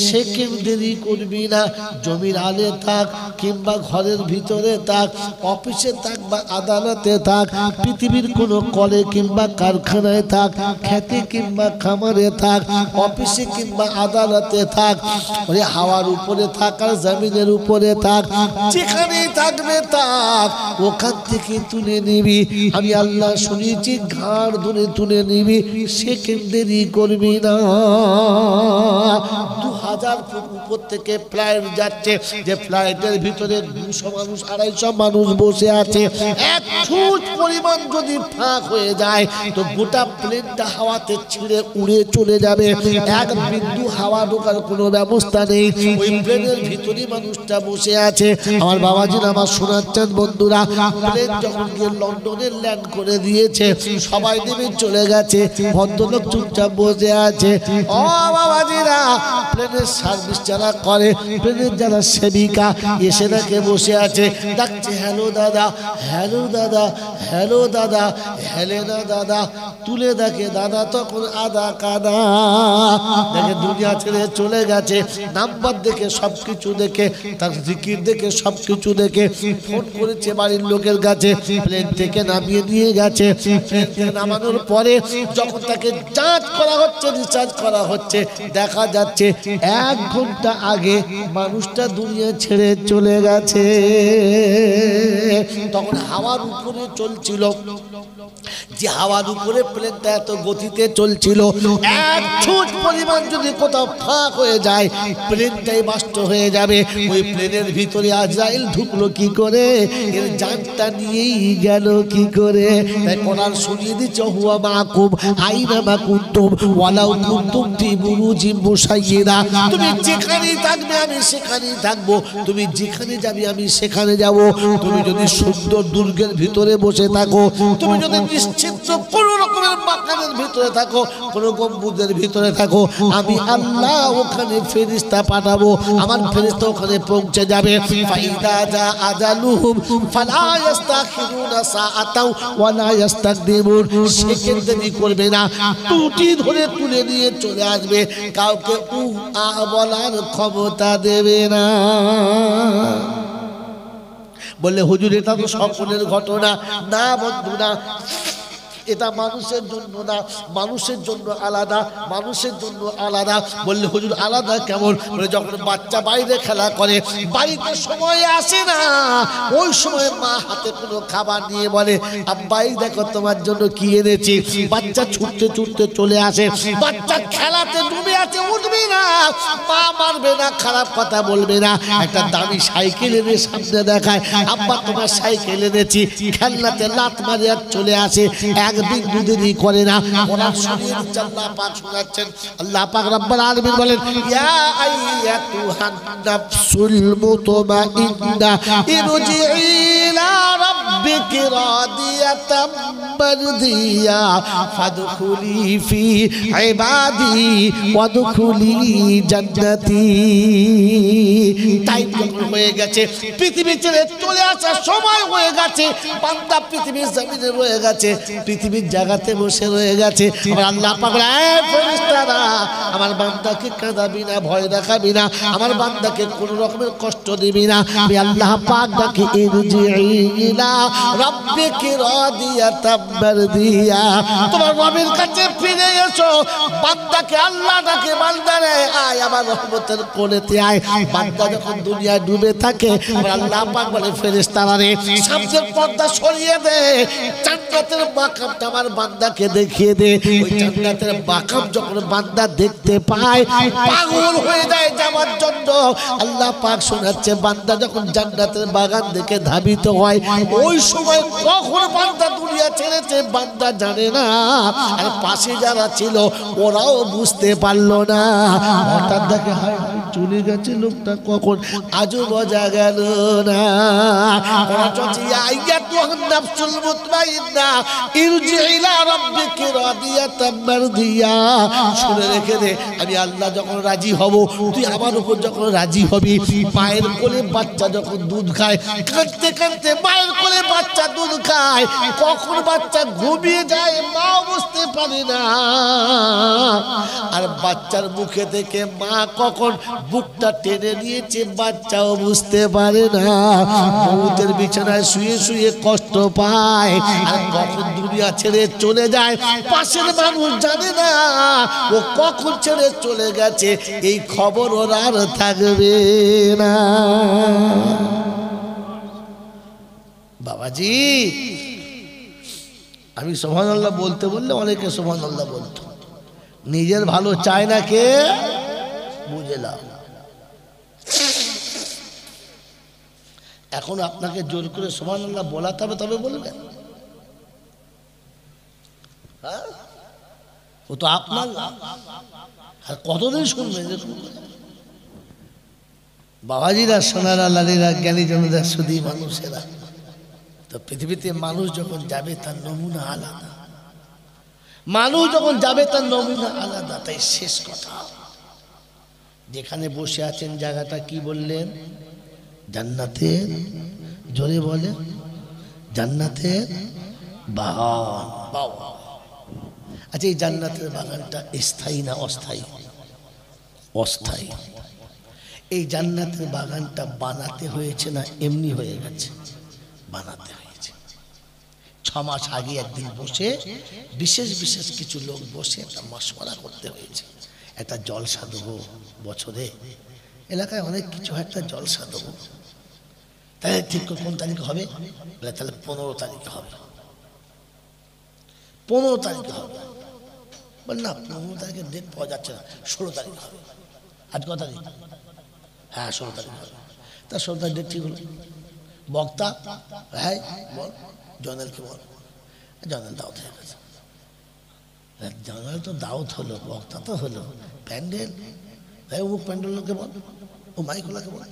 সেকেন্ড দেরি করবি না, জমির আলে থাক কিংবা ঘরের ভিতরে থাক, অফিসে থাক, কিংবা আদালতে থাক, পৃথিবীর কোনো কলে কিংবা কারখানায় থাক, খেতে কিংবা খামারে থাক, অফিসে কিংবা আদালতে থাক, ওই হাওয়ার উপরে থাক আর জমিনের উপরে থাক, যেখানেই থাকবে থাক, ওখান থেকে তুলে নিবি। আমি আল্লাহ শুনেছি ঘাড় ধরে তুলে নিবি, সেকেন্ড দেরি করবি না। 2000 ফুট উপর থেকে ফ্লাইট যাচ্ছে, যে ফ্লাইটের ভিতরে 200 মানুষ 250 মানুষ বসে আছে, এক ফুট পরিমাণ যদি ফাঁক হয়ে যায় তো গোটা প্লেনটা হাওয়াতে ছিঁড়ে উড়ে চলে যাবে। এক বিন্দু হাওয়া ঢোকার কোনো ব্যবস্থা নেই, ওই প্লেনের ভিতরে মানুষটা বসে আছে। আমার বাবাজিরা আমার শোনাচ্ছেন বন্ধুরা, প্লেন যখন গিয়ে লন্ডনে ল্যান্ড করে দিয়েছে, সবাই নেমে চলে গেছে, ভদ্রলোক চুপচাপ বসে আছে। ও বাবাজিরা, প্লেনের সার্ভিস যারা করে, প্লেনের যারা সেবিকা এসে নাকে বসে আছে, ডাকছে হ্যালো দাদা, হ্যালো দাদা, হ্যালো দাদা, হেলেনা দাদা। তুলে দেখে দাদা তখন আদা কাদা, দেখে দুনিয়া ছেড়ে চলে গেছে। নাম্বার দেখে সবকিছু দেখে, তার জিকির দেখে সবকিছু দেখে ফোন করেছে বাড়ির লোকের কাছে, প্লেন থেকে নামিয়ে দিয়ে গেছে। প্লেন থেকে নামানোর পরে যখন তাকে যাঞ্চ করা হচ্ছে, রিচার্জ করা হচ্ছে, দেখা যাচ্ছে 1 ঘন্টা আগে মানুষটা দুনিয়া ছেড়ে চলে গেছে। তখন হাওয়ার উপরে চলছিল, যে হাওয়ার উপরে প্লেনটা এত গতিতে চলছিল, এক ফুট পরিমাণ যদি কোথাও ফাঁক হয়ে যায় প্লেনটাই নষ্ট হয়ে যাবে। ওই প্লেনের ভিতরে আজরাইল ঢুকলো কি করে, এর জানটা নিয়েই গেল কি করে? তাই কোরআন শুনিয়ে দিচ্ছে হুয়া মাকুম আইনা মা কুনতুম ওয়ালাউ কুনতুম ফি বুরুজিম মুশাইয়্যিদা। তুমি যেখানেই থাকবে আমি সেখানেই থাকবো, তুমি যেখানে যাবে আমি সেখানে যাব। তুমি যদি সুন্দর দুর্গের ভিতরে বসে থাকো, তুমি যদি নিশ্চিন্ত কোন রকমের বাগানের ভিতরে থাকো, কোন গম্বুজের ভিতরে থাকো, আমি আল্লাহ ওখানে ফেরেশতা পাঠাবো, আমার ফেরেশতা ওখানে পৌঁছে যাবে। ফাইদা জা আজালুহুম ফালা ইস্তাখিরুনা সাআতাও ওয়ালা ইস্তাকদিমুন। সেকেন্ড দেরি করবে না, টুটি ধরে তুলে নিয়ে চলে আসবে, কাউকে বলার ক্ষমতা দেবে না। বললে হুজুর এটা তো স্বপ্নের ঘটনা। না বন্ধুরা, এটা মানুষের জন্য না, মানুষের জন্য আলাদা, মানুষের জন্য আলাদা। বললে হুজুর আলাদা কেমন? বলে যখন বাচ্চা বাইরে খেলা করে, বাড়িতে সময় আসে না, ওই সময় মা হাতে কোনো খাবার নিয়ে বলে আব্বাই দেখো তোমার জন্য কি এনেছি। বাচ্চা ছুটতে ছুটতে চলে আসে, বাচ্চা খেলাতে ডুবে আছে, উঠবে না, মা মারবে না, খারাপ কথা বলবে না, একটা দামি সাইকেল এনে সামনে দেখায়, আব্বা তোমার সাইকেল এনেছি, খেলনাতে লাত মারে আর চলে আসে, একদিন দুদিনই করে না। কোরআন শুনিয়ে দিচ্ছে, আল্লাহ পাক শোনাচ্ছেন, আল্লাহ পাক রব্বুল আলামিন বলেন ইয়া আইয়াতুহান নাফসুল মুতমাইন্না ইরজিই ইলা রাব্বিকি রাদিয়াতাম মারদিয়া ফাদখুলি ফি ইবাদি ওয়াদখুলি জান্নাতি। টাইম যখন হয়ে গেছে, পৃথিবী ছেড়ে চলে আসার সময় হয়ে গেছে, বান্দা পৃথিবীর জমিনে রয়ে গেছে, পৃথিবীর জায়গাতে বসে রয়ে গেছে। আল্লাহ পাক বলে এই ফেরেশতারা, আমার বান্দাকে কাঁদাবি না, ভয় দেখাবি না, আমার বান্দাকে কোন রকমের কষ্ট দিবি না। আমি আল্লাহ পাক ডাকি ইরজিই ইলা রাব্বিকি রাদিয়াতাম মারদিয়া, তোমার রবের কাছে ফিরে এসো। বান্দাকে আল্লাহ ডাকে, বান্দারে আয় আমার রহমতের কোলেতে আয়। বান্দা যখন দুনিয়ায় ডুবে থাকে, আল্লাহ পাক বলে ফেরেশতারা রে সামনের পর্দা সরিয়ে দে, জান্নাতের মাকামটা আমার বান্দাকে দেখিয়ে দে। ওই জান্নাতের মাকাম যখন বান্দা দেখতে পায়, পাগল হয়ে যায় যাওয়ার জন্য। আল্লাহ পাক শোনাচ্ছে, বান্দা যখন জান্নাতের বাগান দেখে ধাবিত হয়, ওই সময় কখন বান্দা দুনিয়া ছেড়েছে বান্দা জানে না, আর পাশে যারা ছিল ওরাও বুঝতে পারলো না। হঠাৎ দেখে হায় হায় চলে গেছে লোকটা, কখন আজও বোঝা গেল না। নাফসুল মুতমাইন্না ইরজিই ইলা রাব্বিকি রাদিয়াতাম মারদিয়া। শুনে রেখে দে, আমি আল্লাহ যখন রাজি হব, তুই আমার উপর যখন রাজি হবি। মায়ের কোলে বাচ্চা যখন দুধ খায়, কাঁদতে কাঁদতে মায়ের কোলে বাচ্চা দুধ খায়, কখন বাচ্চা ঘুমিয়ে যায় মাও বুঝতে পারে পারে না। আর বাচ্চার মুখে থেকে মা কখন বুকটা টেনে নিয়েছে বাচ্চাও বুঝতে পারে না। মৌতের বিছানায় শুয়ে শুয়ে কষ্ট পায়, আর কখন দুনিয়া ছেড়ে চলে যায় পাশের মানুষ জানে না ও কখন ছেড়ে চলে গেছে, এই খবর ওর আর থাকবে না। বাবাজি, আমি সুবহানাল্লাহ বলতে বললে অনেকে সুবহানাল্লাহ বলতো। নিজের ভালো চায় না কে বুঝলাম। এখন আপনাকে জোর করে সুবহানাল্লাহ বলাতে হবে তবে বলবেন? হ্যাঁ, ও তো আপনার আর কতদিন শুনবেন? বাবাজিরা, সোনারা, লালীরা, জ্ঞানীজনেরা, শুধু মানুষেরা, তো পৃথিবীতে মানুষ যখন যাবে তার নমুনা আলাদা। মানুষ যখন যাবে তার নমুনা আলাদা। তাই শেষ কথা, যেখানে বসে আছেন জায়গাটা কি বললেন? জান্নাতের, জোরে বলে, জান্নাতের বাগান। আচ্ছা, এই জান্নাতের বাগানটা স্থায়ী না অস্থায়ী? অস্থায়ী। এই জান্নাতের বাগানটা বানাতে হয়েছে না এমনি হয়ে গেছে? বানাতে হয়েছে। 6 মাস আগে একদিন বসে বিশেষ বিশেষ কিছু লোক বসে একটা মশওয়ারা করতে হয়েছে। একটা জলসা দেবো বছরে, এলাকায় অনেক কিছু, একটা জলসা দেবো। তাহলে ঠিক কোন তারিখে হবে? তাহলে 15 তারিখে হবে। 15 তারিখে হবে। বল না, 15 তারিখে ডেট পাওয়া যাচ্ছে না, 16 তারিখ হবে। আজ কত তারিখ? হ্যাঁ, 16 তারিখ হবে। তা 16 তারিখ ডেট ঠিক হলো। বক্তা, হ্যাঁ বল, জয়নালকে বল। জয়নাল দাওয়াত হয়ে গেছে। জয়নাল তো দাওয়াত হলো, বক্তা তো হলো, প্যান্ডেল, অমুক প্যান্ডেলকে বল, ও মাইকওয়ালাকে বল।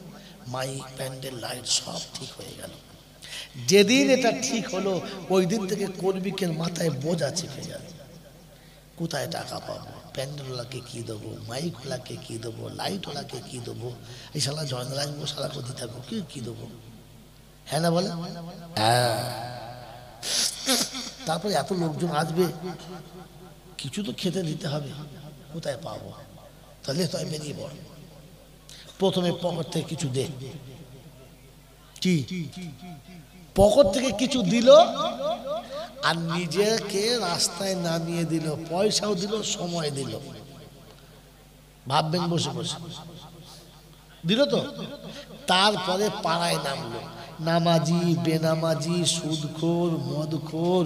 মাইক, প্যান্ডেল, লাইট সব ঠিক হয়ে গেল। যেদিন এটা ঠিক হলো ওই দিন থেকে কর্মীকের মাথায় বোঝা চেপে গেল। কোথায় টাকা পাবো? প্যান্ডেলওয়ালাকে কি দেবো, মাইকওয়ালাকে কি দেবো, লাইটওয়ালাকে কি দেবো? এই শালা জয়নাল আসবো, শালাকে দিতে হবে, কি দেবো? হ্যাঁ না বলে? হ্যাঁ। তারপরে এত লোকজন আসবে, কিছু তো খেতে দিতে হবে, কোথায় পাবো? তাহলে তো বেরিয়ে পড়, প্রথমে পকেট থেকে কিছু দে। কি পকেট থেকে কিছু দিল, আর নিজেকে রাস্তায় নামিয়ে দিল, পয়সাও দিল, সময় দিল। ভাববেন বসে বসে দিল তো। তারপরে পাড়ায় নামলো, নামাজি, বেনামাজি, সুদখোর, মদখোর,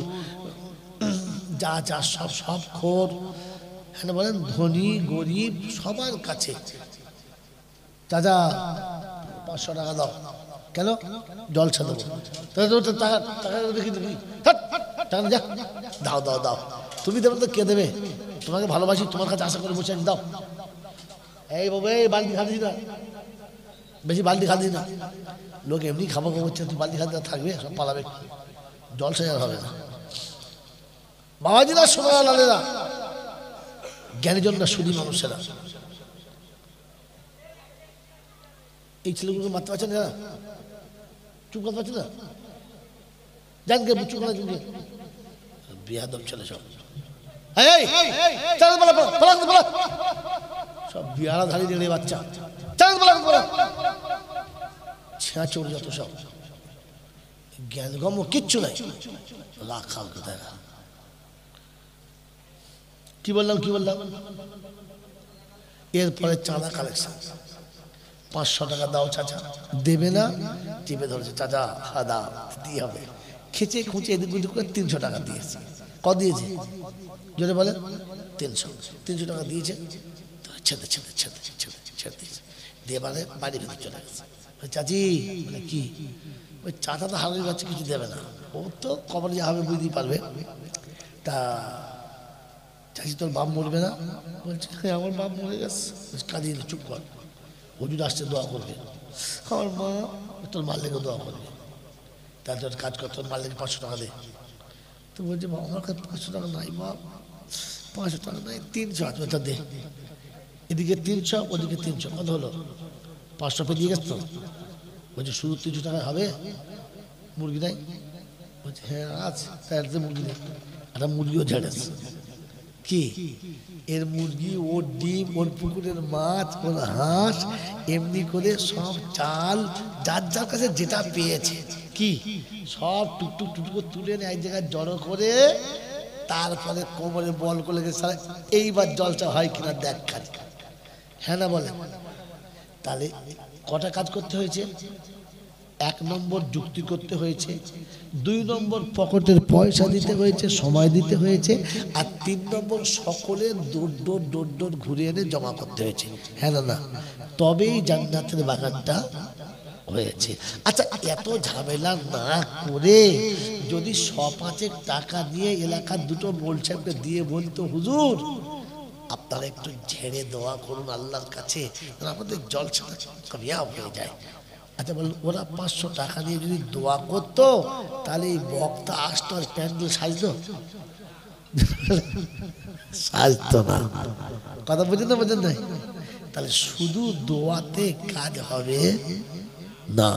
যা যা সব খোর, হ্যাঁ বলেন, ধনী গরিব সবার কাছে, চাচা 500 টাকা দাও। কেন? জলসা দেবো। টাকা দেখি দিবি, টাকা যা, দাও দাও দাও। তুমি দেবে তো কে দেবে? তোমাকে ভালোবাসি, তোমার কাছে আশা করে বসে আছি, দাও। এই বাবু, এই বালতি খাচ্ছিস না, বেশি বালতি খাচ্ছিস না। লোক এমনি খাবো করছে, তুই বালতি খাতে থাকবে, সব পালাবে, জলসা আর হবে না। বাবাজিরা, সোনারা, লালেরা, জ্ঞানীজনরা, শুধু মানুষেরা, এই ছেলেগুলোকে মারতে পারছেন না, চুপ করতে পারছেন না, জান কে চুপ করা, চুপ বিয়াদব ছেলে সব, সব বিয়ারাধারী দেড়ে বাচ্চা, ছেঁচোর যত সব, জ্ঞানগম্য কিচ্ছু নাই, রাখাল কোথায়। কি বললাম? এরপরে চাঁদা কালেকশন। 500 টাকা দাও চাচা, দেবে না, টিপে ধরেছে, চাচা হা দাও, দিয়ে হবে। খেচে খুঁচে এদিক ওদিক করে 300 টাকা দিয়েছে। কত দিয়েছে জোরে বলে? 300 টাকা দিয়েছে। ছেড়ে দিয়েছে, দিয়ে মানে বাড়ি ভেতর চলে গেছে। চাচি বলে কি? ওই চাচা তো হারিয়ে যাচ্ছে, কিছু দেবে না, ও তো কবর যা হবে বুঝতেই পারবে। তা চাচি, তোর বাপ মরবে না? বলছে হ্যাঁ, আমার বাপ মরে গেছে। কাঁদিয়ে চুপ কর, হুজুর আসছে, দোয়া করবে। আমার মা, তোর মার লেগে দোয়া করবে। তাহলে তোর কাজ কর, তোর মার লেগে 500 টাকা দে। তো বলছে আমার কাছে 500 টাকা নাই বাপ, 500 টাকা নাই, 300 আছে, ওটা দে। এদিকে 300, ওদিকে 300, কত হলো? 500 পেয়ে গেছ তো? বলছে শুধু 300 টাকা হবে? মুরগি নাই? বলছে হ্যাঁ আছে, তাহলে মুরগি নেই, একটা মুরগিও ঝেড়েছে। কি এর মুরগি, ওর ডিম, ওর পুকুরের মাছ, ওর হাঁস, এমনি করে সব চাল যার যার কাছে যেটা পেয়েছে কি সব টুকটুক টুকটুক তুলে এনে এক জায়গায় জড়ো করে তারপরে কোমরে বল করে সারা এইবার জলসা হয় কিনা দেখ খালি। হ্যাঁ না বলে? তাহলে কটা কাজ করতে হয়েছে? 1 নম্বর যুক্তি করতে হয়েছে, 2 নম্বর পকেটের পয়সা দিতে হয়েছে, সময় দিতে হয়েছে, আর 3 নম্বর সকলের দৌড় ঘুরে এনে জমা করতে হয়েছে। হ্যাঁ না? তবেই জান্নাতের বাগানটা হয়েছে। আচ্ছা, এত ঝামেলা না করে যদি 100-5 টাকা দিয়ে এলাকার 2টো মোল সাহেবকে দিয়ে বলতো, হুজুর আপনারা একটু ঝেড়ে দোয়া করুন আল্লাহর কাছে, আমাদের জলসাটা কামিয়াব হয়ে যায়। আচ্ছা বলুন, ওরা 500 টাকা নিয়ে যদি দোয়া করতো তাহলে এই বক্তা আসতো আর প্যান্ডেল সাজতো? সাজতো না। কথা বুঝেন না? বোঝেন নাই? তাহলে শুধু দোয়াতে কাজ হবে না।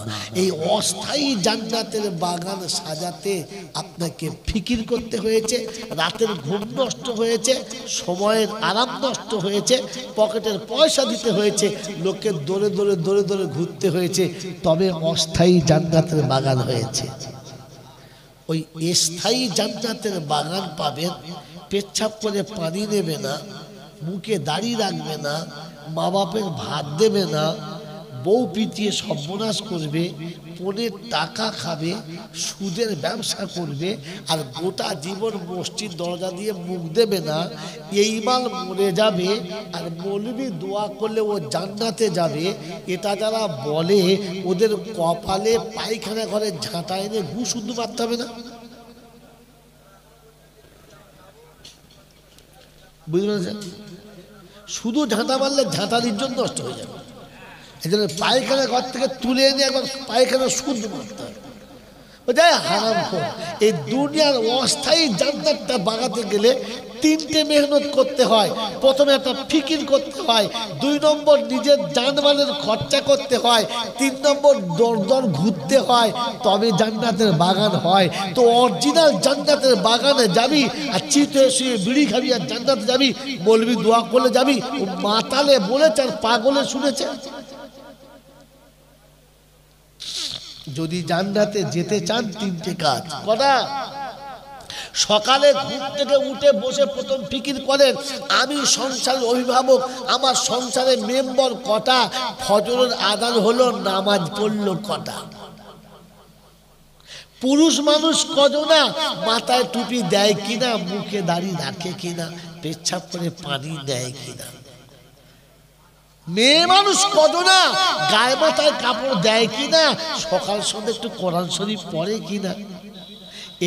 এই অস্থায়ী জান্নাতের বাগান সাজাতে আপনাকে ফিকির করতে হয়েছে, রাতের ঘুম নষ্ট হয়েছে, সময়ের আরাম নষ্ট হয়েছে, পকেটের পয়সা দিতে হয়েছে, লোককে দৌড়ে দৌড়ে ঘুরতে হয়েছে, তবে অস্থায়ী জান্নাতের বাগান হয়েছে। ওই স্থায়ী জান্নাতের বাগান পাবেন, পেচ্ছাপ করে পানি নেবে না, মুখে দাড়ি রাখবে না, মা বাপের ভাত দেবে না, বউ পিটিয়ে সর্বনাশ করবে, পনের টাকা খাবে, সুদের ব্যবসা করবে, আর গোটা জীবন মসজিদ দরজা দিয়ে মুখ দেবে না, এই মাল মরে যাবে, আর মৌলবি দোয়া করলে ও জান্নাতে যাবে। এটা যারা বলে ওদের কপালে পায়খানা ঘরে ঝাঁটা এনে গু শুদ্ধ মারতে হবে না? বুঝতে পেরেছেন? শুধু ঝাঁটা মারলে ঝাঁটার ইজ্জত নষ্ট হয়ে যাবে। এই জন্য পায়খানা ঘর থেকে তুলে এনে একবার পায়খানা শুদ্ধ করতে হবে। হারাম খোর। এই দুনিয়ার অস্থায়ী জান্নাতটা বাগাতে গেলে 3টে মেহনত করতে হয়। প্রথমে একটা ফিকির করতে হয়, 2 নম্বর নিজের জানমালের খরচা করতে হয়, 3 নম্বর দর ঘুরতে হয়, তবে জান্নাতের বাগান হয়। তো অরিজিনাল জান্নাতের বাগানে যাবি আর চিতে শুয়ে বিড়ি খাবি আর জান্নাতে যাবি, বলবি দোয়া করলে যাবি? ও মাতালে বলেছে আর পাগলে শুনেছে? যদি জান্নাতে যেতে চান 3টে কাজ করা। সকালে ঘুম থেকে উঠে বসে প্রথম ফিকির করেন, আমি সংসারের অভিভাবক, আমার সংসারের মেম্বার কটা, ফজরের আযান হলো, নামাজ পড়লো কটা, পুরুষ মানুষ কজনা, মাথায় টুপি দেয় কিনা, মুখে দাড়ি রাখে কিনা, পেচ্ছাপ করে পানি দেয় কিনা, মেয়ে মানুষ কজনা, গায়ে মাথায় কাপড় দেয় কিনা, সকাল সন্ধ্যা একটু কোরআন শরীফ পড়ে কিনা।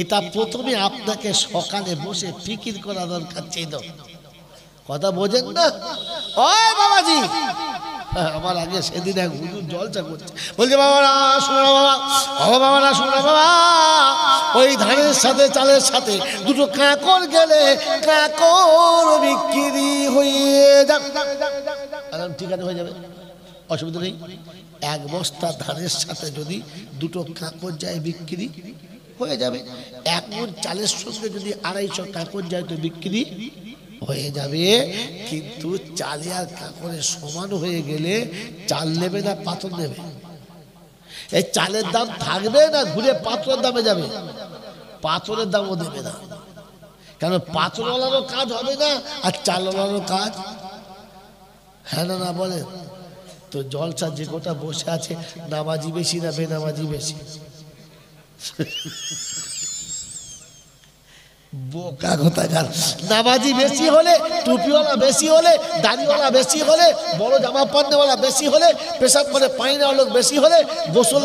এটা প্রথমে আপনাকে সকালে বসে ফিকির করা দরকার ছিল। কথা বোঝেন না? ও বাবাজি, আমার আগে সেদিন এক হুজুর জলসা করছে, বলছে বাবারা শোনো বাবা, ও বাবারা শোনো বাবা, ওই ধানের সাথে চালের সাথে 2টো কাঁকড় গেলে কাঁকড় বিক্রি হয়ে যাবে। ঠিক আছে, হয়ে যাবে, অসুবিধা নেই। 1 বস্তা ধানের সাথে যদি 2টো কাঁকড় যায় বিক্রি হয়ে যাবে। 1 মণ চালের সঙ্গে যদি 250 কাঁকড় যায় তো বিক্রি হয়ে যাবে। কিন্তু চালে আর কাঁকড়ে সমান হয়ে গেলে চাল নেবে না পাথর নেবে? এই চালের দাম থাকবে না ঘুরে পাথরের দামে যাবে? পাথরের দামও দেবে না, কেন পাথরওয়ালারও কাজ হবে না আর চালওয়ালারও কাজ। হ্যাঁ না বলে? তো জলসা যে গোটা বসে আছে, নামাজি বেশি না বেনামাজি বেশি? বোকা কোথাকার। নামাজি বেশি হলে, টুপিওয়ালা বেশি হলে, দাড়িওয়ালা বেশি হলে, বড় জামা পান্নেওয়ালা বেশি হলে, পেশাব করে পানি নেওয়ার লোক বেশি হলে, গোসল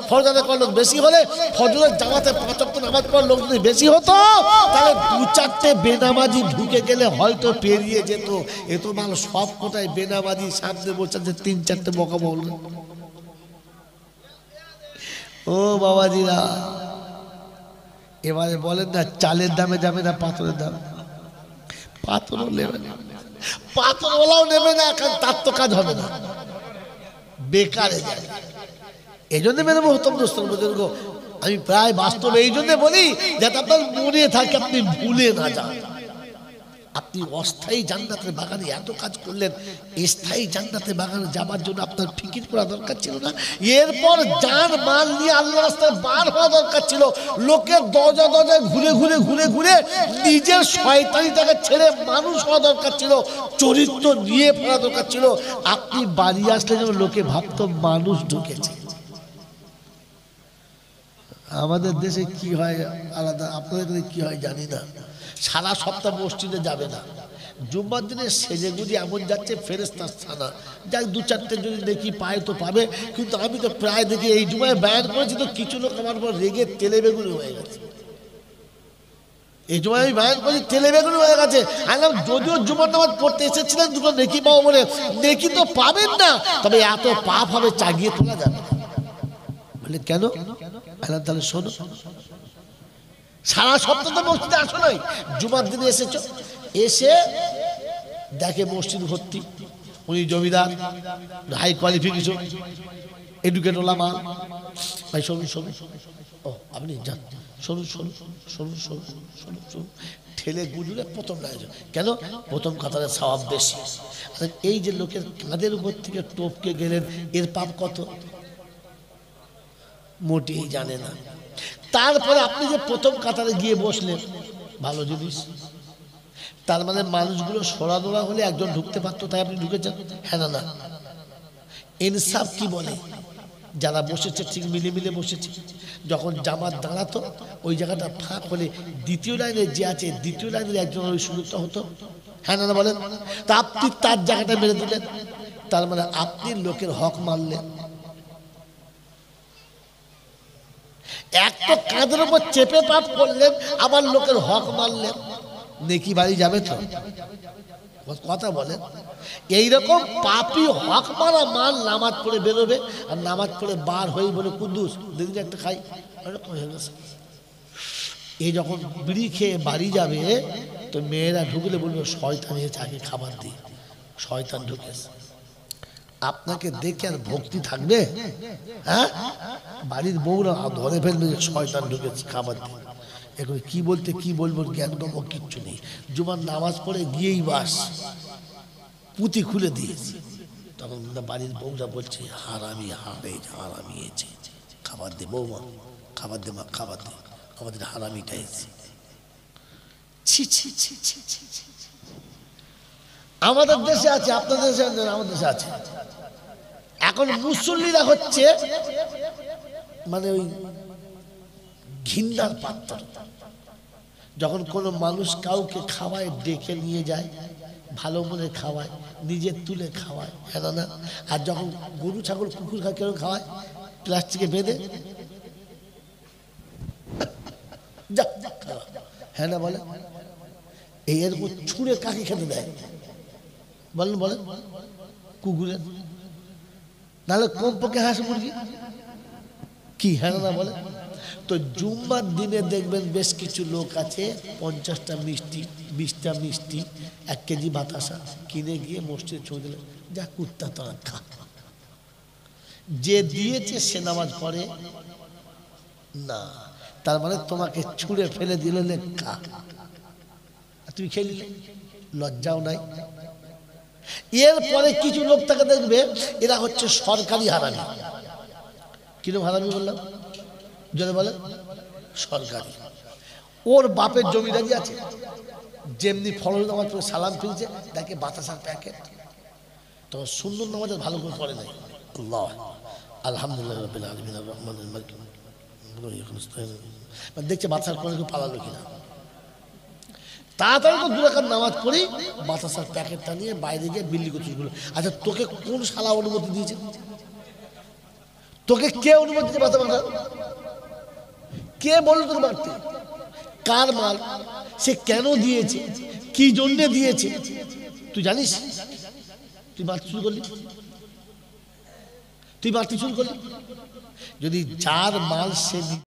ফরজ আদায় করার লোক বেশি হলে, ফজরের জামাতে 5 ওয়াক্ত নামাজ পড়ার লোক যদি বেশি হতো, তাহলে 2-4টে বেনামাজি ঢুকে গেলে হয়তো পেরিয়ে যেত। এত মাল সব কোটায় বেনামাজি সামনে বসে 3-4টে বোকা বলল। ও বাবাজিরা, এবারে বলেন না, চালের দামে যাবে না পাথরের দামে? পাথরও নেবে না, পাথরওয়ালাও নেবে না, কারণ তার তো কাজ হবে না, বেকারে যাবে। এই জন্য মেরে মহতম দোস্ত বুজুর্গ, আমি প্রায় বাস্তবে এই জন্য বলি যাতে আপনার মনে থাকে, আপনি ভুলে না যান। আপনি অস্থায়ী জান্নাতের বাগানে এত কাজ করলেন, স্থায়ী জান্নাতের বাগানে যাবার জন্য আপনার ফিকির করা দরকার ছিল না? এরপর জান মাল নিয়ে আল্লাহ রাস্তায় বার হওয়া দরকার ছিল। লোকের দরজা দরজায় ঘুরে ঘুরে ঘুরে ঘুরে নিজের শয়তানিটাকে ছেড়ে মানুষ হওয়া দরকার ছিল, চরিত্র নিয়ে ফেলা দরকার ছিল। আপনি বাড়ি আসলে যেন লোকে ভাবতো মানুষ ঢুকেছে। আমাদের দেশে কি হয় আলাদা, আপনাদের কি হয় জানি না। সারা সপ্তাহ মসজিদে যাবে না, জুম্মার দিনে সেজেগুজি এমন যাচ্ছে ফেরেশতার ছানা, যাক দু চারটে যদি দেখি পায় তো পাবে। কিন্তু আমি তো প্রায় দেখি এই জুমায় বয়ান করেছি তো কিছু লোক আমার পর রেগে তেলে বেগুনি হয়ে গেছে। এই জুমায় আমি বয়ান করেছি তেলে বেগুনি হয়ে গেছে। আমি যদিও জুমার নামাজ পড়তে এসেছিলেন দুটো নেকি পাবো বলে, নেকি তো পাবেন না, তবে এত পাপ হবে চাগিয়ে তোলা যাবে না। বলে কেন? তাহলে শোনো, সারা সপ্তাহ তো মসজিদে আসো নাই, জুমার দিনে এসেছো, এসে দেখে মসজিদ ভর্তি, উনি জমিদার, হাই কোয়ালিফিকেশন, এডুকেট ওলামা। ভাই শুনুন শুনুন, ও আপনি যান, শুনুন শুনুন শুনুন শুনুন শুনুন শুনুন, ঠেলে গুজুরে প্রথম লাগাইছো কেন? প্রথম কাতারে সওয়াব বেশি। এই যে লোকের কাঁধের উপর থেকে টপকে গেলেন, এর পাপ কত মোটেই জানে না। তারপরে আপনি যে প্রথম কাতারে গিয়ে বসলেন, ভালো জিনিস, তার মানে মানুষগুলো সরানোরা হলে একজন ঢুকতে পারতো, তাই আপনি ঢুকেছেন? হ্যাঁ না না, ইনসাফ কি বলে? যারা বসেছে ঠিক মিলে মিলে বসেছে। যখন জামাত দাঁড়াতো ওই জায়গাটা ফাঁক হলে দ্বিতীয় লাইনে যে আছে দ্বিতীয় লাইনের একজন ওই সুযোগটা হতো। হ্যাঁ না বলেন? তা আপনি তার জায়গাটা মেরে দিলেন, তার মানে আপনি লোকের হক মারলেন। এক তো কাঁধের উপর চেপে পাপ করলেন, আবার লোকের হক মারলেন, নেকি বাড়ি যাবে তো? কথা বলেন। এইরকম পাপি হক মারা মান নামাজ পড়ে বেরোবে, আর নামাজ পড়ে বার হয়ে বলে কুদ্দুস দিদি একটা খাই, এই যখন বিড়ি খেয়ে বাড়ি যাবে তো মেয়েরা ঢুকলে বলবে শয়তান এসে আগে খাবার দিই, শয়তান ঢুকেছে। আপনাকে দেখে আর ভক্তি থাকবে? হ্যাঁ, বাড়ির বউরা ধরে ফেলবে যে শয়তান ঢুকেছে খাবার দিয়ে। এখন কি বলতে কি বলবো জ্ঞানগম্য কিচ্ছু নেই। জুমার নামাজ পড়ে গিয়েই বাস পুঁতি খুলে দিয়েছে, তখন বাড়ির বউরা বলছে হারামি হারামি এসে খাবার দে, বৌমা খাবার দে, মা খাবার দে, আমাদের হারামিটা এসে। ছি ছি ছি ছি ছি ছি। আমাদের দেশে আছে, আপনাদের দেশে আমাদের দেশে আছে। এখন মুসল্লিরা হচ্ছে মানে ওই ঘৃণার পাত্র। যখন কোনো মানুষ কাউকে খাওয়ায়, ডেকে নিয়ে যায়, ভালো মনে খাওয়ায়, নিজে তুলে খাওয়ায়, হ্যাঁ না? আর যখন গরু ছাগল কুকুর কেন খাওয়ায়? প্লাস্টিকে বেঁধে, হ্যাঁ না বলে? এর উপর ছুঁড়ে কাকে খেতে দেয় বলেন? বলেন কুকুরের, নাহলে কমপক্ষে হাঁস মুরগি কি, হ্যাঁ না বলে? তো জুম্মার দিনে দেখবেন বেশ কিছু লোক আছে 50টা মিষ্টি, 20টা মিষ্টি, 1 কেজি বাতাসা কিনে গিয়ে মসজিদে ছুঁড়ে দিলেন, যা কুত্তা তোরা খা। যে দিয়েছে সে নামাজ পড়ে না, তার মানে তোমাকে ছুঁড়ে ফেলে দিল, খা, তুমি খেয়ে নিলে, লজ্জাও নাই। এরপরে কিছু লোক তাকে দেখবে এরা হচ্ছে সরকারি হারামি। কিরকম হারামি বললাম? যদি বলে সরকারি, ওর বাপের জমিদারি আছে, যেমনি ফলন নামাজ পড়ে সালাম ফিরছে দেখে বাতাসার প্যাকেট, তো সুন্দর নামাজের ভালো করে পড়ে নাই। আল্লাহ আলহামদুলিল্লাহ রাব্বিল আলামিন আর রহমানির মালিক, দেখছে বাতাসার পরে পালালো কিনা, তাড়াতাড়ি তো 2 রাকাত নামাজ পড়ি বাতাসার প্যাকেটটা নিয়ে বাইরে গিয়ে বিল্লি করছিল। আচ্ছা তোকে কোন শালা অনুমতি দিয়েছে? তোকে কে অনুমতি দিয়ে বাতা মারা? কে বলল তোর মারতে? কার মাল? সে কেন দিয়েছে? কি জন্য দিয়েছে? তুই জানিস? তুই মারতে শুরু করলি, তুই মারতে শুরু করলি। যদি যার মাল সে